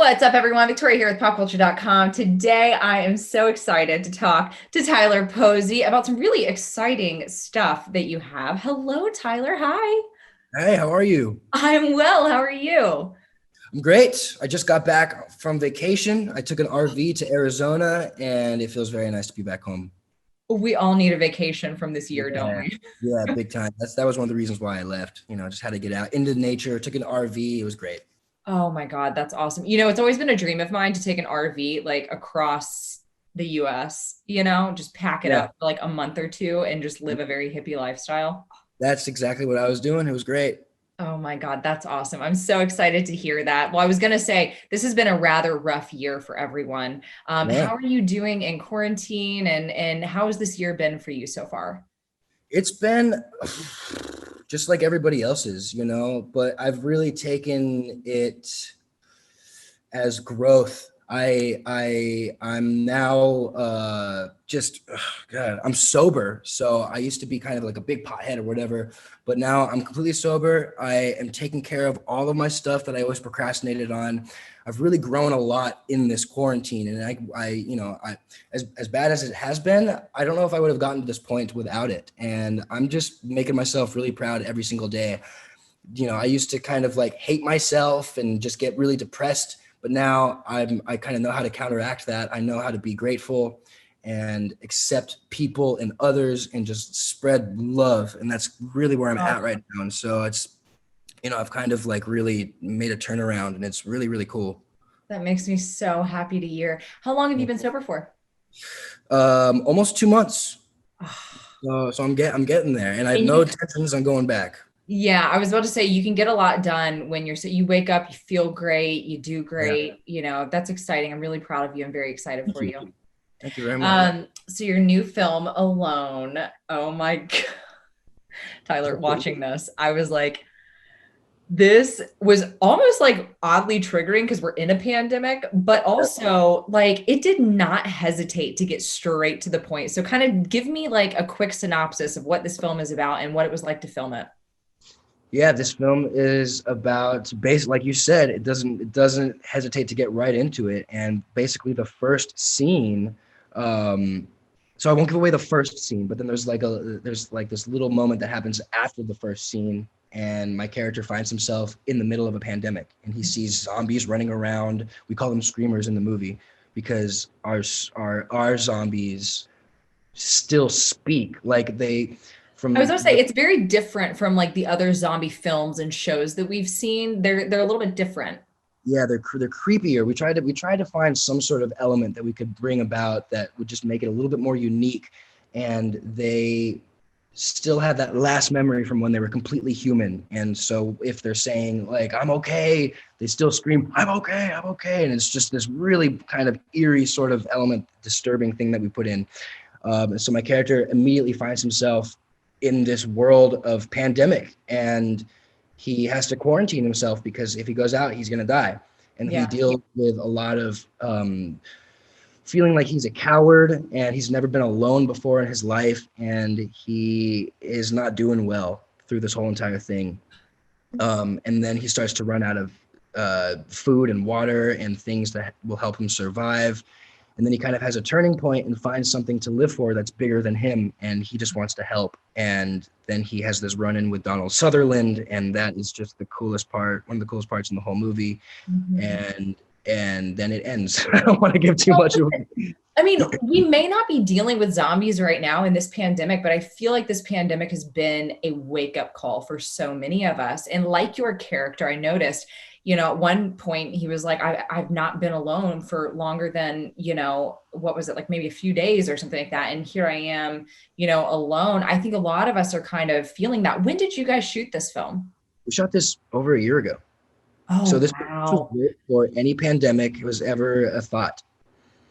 What's up, everyone? Victoria here with PopCulture.com. Today, I am so excited to talk to Tyler Posey about some really exciting stuff that you have. Hello, Tyler. Hi. Hey, how are you? I'm well. How are you? I'm great. I just got back from vacation. I took an RV to Arizona and it feels very nice to be back home. We all need a vacation from this year, don't Yeah. we? Yeah, big time. That was one of the reasons why I left. I just had to get out into nature, took an RV. It was great. Oh my God, that's awesome. It's always been a dream of mine to take an RV like across the US, just pack it Yeah, up for like a month or two and just live a very hippie lifestyle. that's exactly what I was doing. It was great. Oh my God, that's awesome. I'm so excited to hear that. Well, I was going to say, this has been a rather rough year for everyone. Yeah. How are you doing in quarantine and how has this year been for you so far? It's been just like everybody else's, but I've really taken it as growth. I'm now just God, I'm sober. So I used to be kind of like a big pothead or whatever, but now I'm completely sober. I am taking care of all of my stuff that I always procrastinated on. I've really grown a lot in this quarantine, and as bad as it has been, I don't know if I would have gotten to this point without it. And I'm just making myself really proud every single day. I used to kind of like hate myself and just get really depressed, but now I kind of know how to counteract that. I know how to be grateful and accept people and others and just spread love. And that's really where I'm Oh, at right now. And so I've kind of like really made a turnaround and it's really, really cool. that makes me so happy to hear. How long have you been sober for? Almost 2 months. So I'm getting there and I have And no you, intentions on going back. yeah, I was about to say you can get a lot done when you wake up, you feel great, you do Yeah. great. That's exciting. I'm really proud of you. I'm very excited Thank for you. you. Thank you very much. So your new film Alone. Oh my God. Tyler, watching this, I was like, this was almost like oddly triggering because we're in a pandemic, but also like it did not hesitate to get straight to the point. So kind of give me like a quick synopsis of what this film is about and what it was like to film it. Yeah, this film is about like you said, it doesn't hesitate to get right into it. And basically the first scene, um, so I won't give away the first scene, but then there's like this little moment that happens after the first scene, and my character finds himself in the middle of a pandemic and he sees zombies running around. We call them screamers in the movie because our zombies still speak like they I was from gonna say it's very different from like the other zombie films and shows that we've seen. They're a little bit different. Yeah, they're creepier. We tried to find some sort of element that we could bring about that would just make it a little bit more unique, and they still have that last memory from when they were completely human. And so if they're saying like I'm okay, they still scream I'm okay, and it's just this really kind of eerie sort of element, disturbing thing that we put in. And so my character immediately finds himself in this world of pandemic, and he has to quarantine himself because if he goes out, he's going to die. And he Yeah. deals with a lot of feeling like he's a coward and he's never been alone before in his life. And he is not doing well through this whole entire thing. And then he starts to run out of food and water and things that will help him survive. And then he kind of has a turning point and finds something to live for that's bigger than him, and he just wants to help. And then he has this run-in with Donald Sutherland, and that is just the coolest part, one of the coolest parts in the whole movie. Mhm. And then it ends. I don't want to give too Well, much of I mean, we may not be dealing with zombies right now in this pandemic, but I feel like this pandemic has been a wake up call for so many of us. And like your character, I noticed, at one point he was like, I've not been alone for longer than, what was it, like maybe a few days or something like that. And here I am, alone. I think a lot of us are kind of feeling that. When did you guys shoot this film? We shot this over a year ago. So Oh, this was wow. before any pandemic was ever a thought.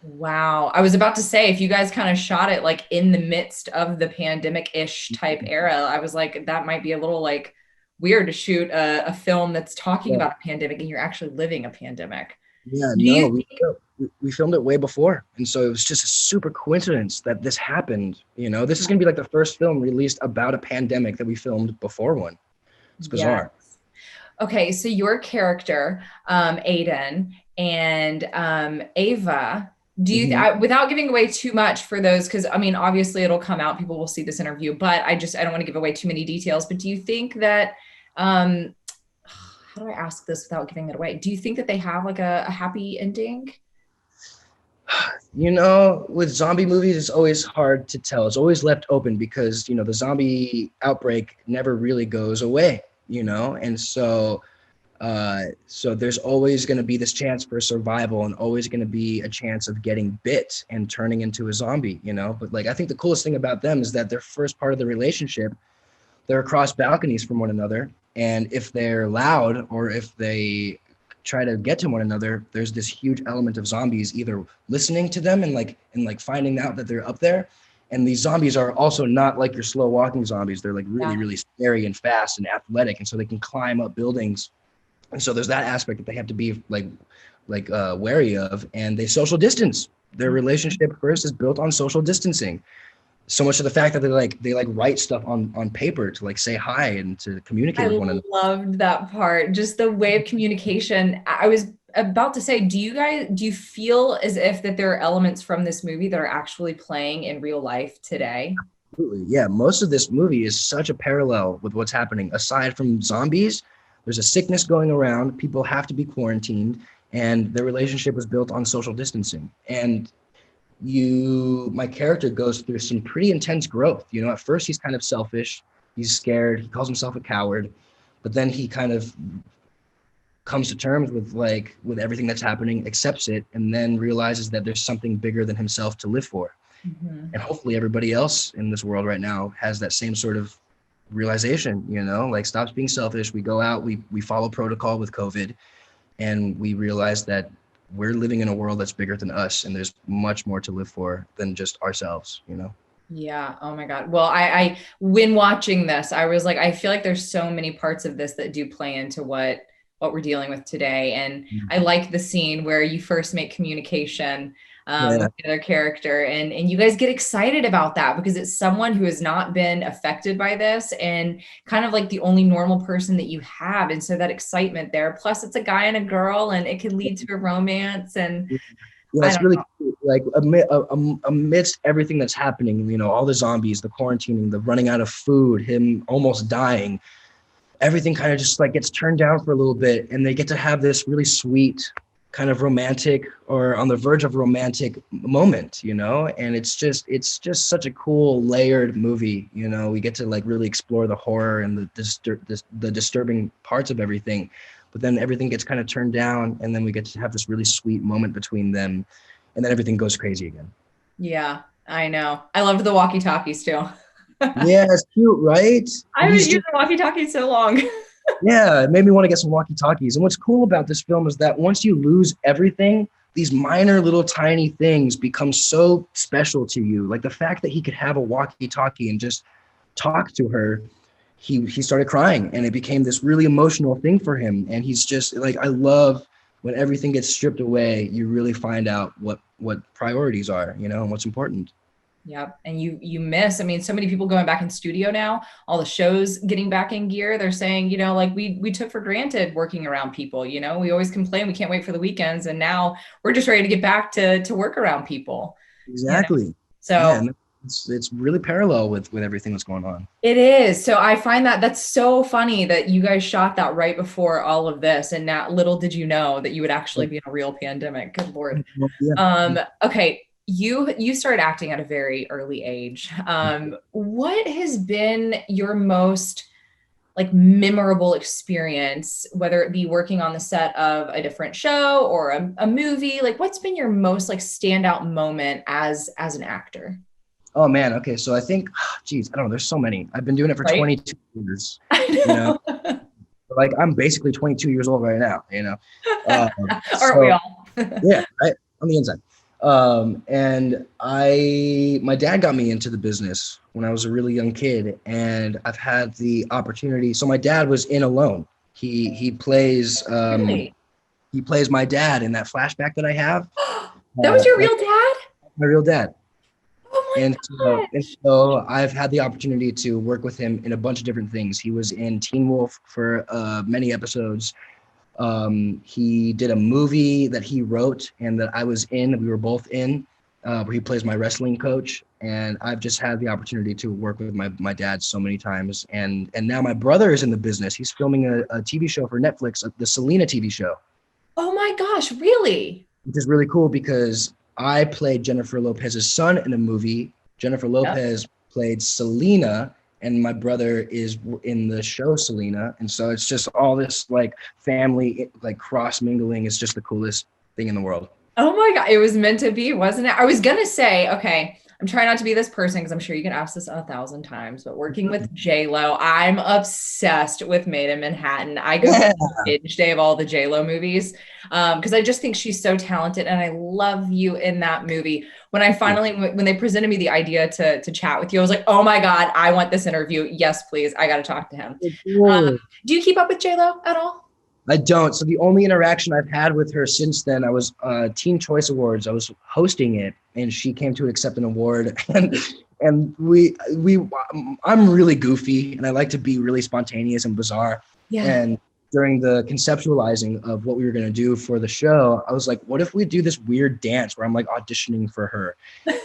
Wow. I was about to say, if you guys kind of shot it like in the midst of the pandemic-ish type era, I was like, that might be a little like weird to shoot a film that's talking Yeah, about a pandemic and you're actually living a pandemic. yeah, Do no, you we filmed it way before, and so it was just a super coincidence that this happened. This is gonna be like the first film released about a pandemic that we filmed before one. It's Yes. bizarre. Okay, so your character, Aiden, and Ava. Do you, Mhm. without giving away too much for those, because I mean, obviously it'll come out, people will see this interview, but I don't want to give away too many details. But do you think that, um, how do I ask this without giving it away? Do you think that they have like a happy ending? You know, with zombie movies, it's always hard to tell. It's always left open because, you know, the zombie outbreak never really goes away, you know? And so there's always going to be this chance for survival and always going to be a chance of getting bit and turning into a zombie, you know? But like, I think the coolest thing about them is that their first part of the relationship, they're across balconies from one another. And if they're loud or if they try to get to one another, there's this huge element of zombies either listening to them and finding out that they're up there. And these zombies are also not like your slow walking zombies. They're like really, Yeah. really scary and fast and athletic. And so they can climb up buildings. And so there's that aspect that they have to be wary of. And they social distance. Their relationship first is built on social distancing, so much of the fact that they write stuff on paper to like say hi and to communicate I with one another. loved that part. Just the way of communication. I was about to say, do you feel as if that there are elements from this movie that are actually playing in real life today? Absolutely. Yeah, most of this movie is such a parallel with what's happening. Aside from zombies, there's a sickness going around, people have to be quarantined, and their relationship was built on social distancing. And my character goes through some pretty intense growth. You know, at first he's kind of selfish, he's scared, he calls himself a coward, but then he kind of comes to terms with everything that's happening, accepts it, and then realizes that there's something bigger than himself to live for. Mhm. And hopefully everybody else in this world right now has that same sort of realization, you know, like stops being selfish. We go out, we follow protocol with COVID, and we realize that we're living in a world that's bigger than us, and there's much more to live for than just ourselves, you know. Yeah. Oh my God. Well, when watching this, I was like, I feel like there's so many parts of this that do play into what we're dealing with today. And I like the scene where you first make communication Yeah, with the other character, and you guys get excited about that because it's someone who has not been affected by this and kind of like the only normal person that you have. And so that excitement there, plus it's a guy and a girl, and it could lead to a romance. And yeah, I it's don't really cool. Like amidst everything that's happening, you know, all the zombies, the quarantining, the running out of food, him almost dying, everything kind of just like gets turned down for a little bit, and they get to have this really sweet kind of romantic or on the verge of romantic moment, you know. And it's just such a cool layered movie, you know. We get to like really explore the horror and the disturbing parts of everything, but then everything gets kind of turned down, and then we get to have this really sweet moment between them, and then everything goes crazy again. Yeah, I know. I loved the walkie-talkies too. Yeah, it's cute, right? I And haven't he's used just, the walkie-talkie so long. yeah, it made me want to get some walkie-talkies. And what's cool about this film is that once you lose everything, these minor little tiny things become so special to you. Like the fact that he could have a walkie-talkie and just talk to her, he started crying, and it became this really emotional thing for him. And he's just like, I love when everything gets stripped away, you really find out what priorities are, you know, and what's important. Yep. And you miss, I mean, so many people going back in studio now, all the shows getting back in gear. They're saying, like we took for granted working around people, we always complain we can't wait for the weekends. And now we're just ready to get back to work around people, you know. Exactly. Yeah, So and it's really parallel with everything that's going on. it is. So I find that that's so funny that you guys shot that right before all of this. And now little did you know that you would actually be in a real pandemic. Good Lord. Yeah. Okay, you started acting at a very early age. What has been your most like memorable experience, whether it be working on the set of a different show or a movie? Like, what's been your most like standout moment as an actor? Oh man. Okay. So I think, geez, I don't know. There's so many. I've been doing it for Right? 22 years. I You know, know. like I'm basically 22 years old right now. You know, Aren't we so all? yeah, right on the inside. And my dad got me into the business when I was a really young kid, and I've had the opportunity. So my dad was in Alone. Really? He plays my dad in that flashback that I have. That was your Like real dad? my real dad. Oh my And gosh. so I've had the opportunity to work with him in a bunch of different things. He was in Teen Wolf for many episodes. He did a movie that he wrote and that I was in, we were both in, where he plays my wrestling coach. And I've just had the opportunity to work with my dad so many times. And now my brother is in the business. He's filming a TV show for Netflix, the Selena TV show. Oh my gosh, really? Which is really cool because I played Jennifer Lopez's son in a movie. Jennifer Yep. Lopez played Selena, and my brother is in the show Selena. And so it's just all this like family, like cross mingling. It's just the coolest thing in the world. Oh my God, it was meant to be, wasn't it? I was gonna say, okay, I'm trying not to be this person because I'm sure you get asked this 1,000 times, but working with J-Lo, I'm obsessed with Made in Manhattan. I go through Yeah. a binge day of all the J-Lo movies because I just think she's so talented and I love you in that movie. When I finally, when they presented me the idea to chat with you, I was like, oh my God, I want this interview. Yes, please. I got to talk to him. Cool. Do you keep up with J-Lo at all? I don't. So the only interaction I've had with her since then, I was Teen Choice Awards. I was hosting it, and she came to accept an award, and I'm really goofy, and I like to be really spontaneous and bizarre. Yeah. And during the conceptualizing of what we were going to do for the show, I was like, what if we do this weird dance where I'm like auditioning for her?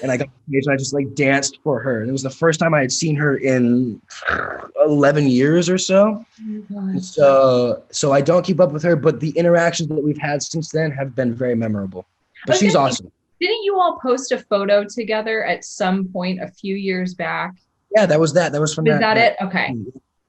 And I got on stage and I just like danced for her. And it was the first time I had seen her in 11 years or so. So I don't keep up with her, but the interactions that we've had since then have been very memorable. But she's awesome. Didn't you all post a photo together at some point a few years back? Yeah, that was that. That was from Is that. that it? Okay.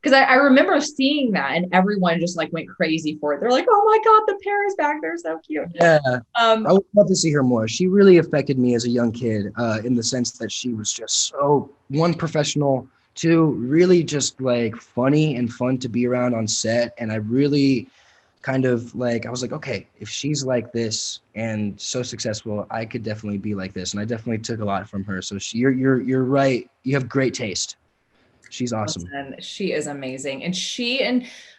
Because I remember seeing that and everyone just like went crazy for it. They're like, oh my God, the pair is back. They're so cute. Yeah. I would love to see her more. She really affected me as a young kid in the sense that she was just so, one, professional, two, really just like funny and fun to be around on set. And I really kind of like, I was like, okay, if she's like this and so successful, I could definitely be like this. And I definitely took a lot from her. So you're right. You have great taste. She's awesome. Listen, she is amazing. And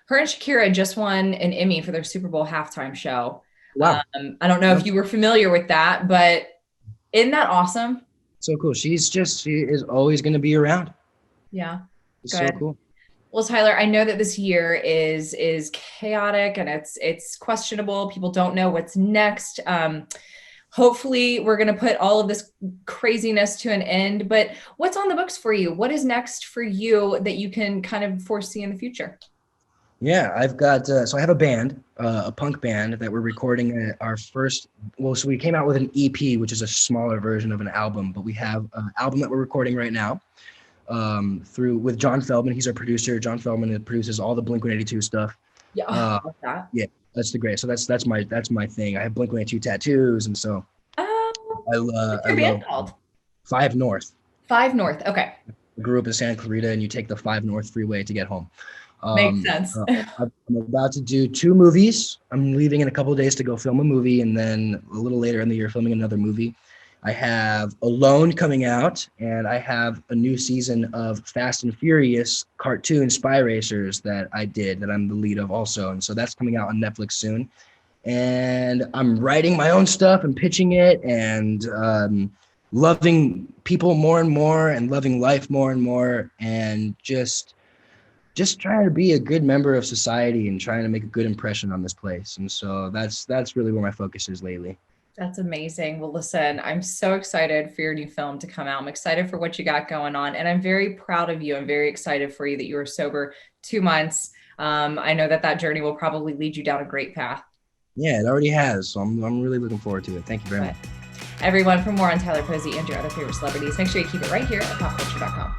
her and Shakira just won an Emmy for their Super Bowl halftime show. Wow. I don't know if you were familiar with that, but isn't that awesome? So cool. She is always going to be around. Yeah. It's so cool. Well, Tyler, I know that this year is chaotic and it's questionable. People don't know what's next. Hopefully we're going to put all of this craziness to an end, but what's on the books for you? What is next for you that you can kind of foresee in the future? Yeah, I've got, so I have a band, a punk band that we're recording our first, so we came out with an EP, which is a smaller version of an album, but we have an album that we're recording right now with John Feldman. He's our producer. John Feldman produces all the Blink-182 stuff. Yeah, I love that. Yeah. That's the great. So that's my thing. I have Blink-182 tattoos, and so what's your band called? 5 North. 5 North. Okay. I grew up in Santa Clarita, and you take the 5 North freeway to get home. Makes sense. I'm about to do 2 movies. I'm leaving in a couple of days to go film a movie, and then a little later in the year filming another movie. I have Alone coming out, and I have a new season of Fast and Furious cartoon Spy Racers that I'm the lead of also. And so that's coming out on Netflix soon. And I'm writing my own stuff and pitching it and loving people more and more and loving life more and more and just trying to be a good member of society and trying to make a good impression on this place. And so that's really where my focus is lately. That's amazing. Well, listen, I'm so excited for your new film to come out. I'm excited for what you got going on, and I'm very proud of you. I'm very excited for you that you were sober 2 months. I know that journey will probably lead you down a great path. Yeah, it already has. So I'm really looking forward to it. Thank you very much. Everyone, for more on Tyler Posey and your other favorite celebrities, make sure you keep it right here at popculture.com.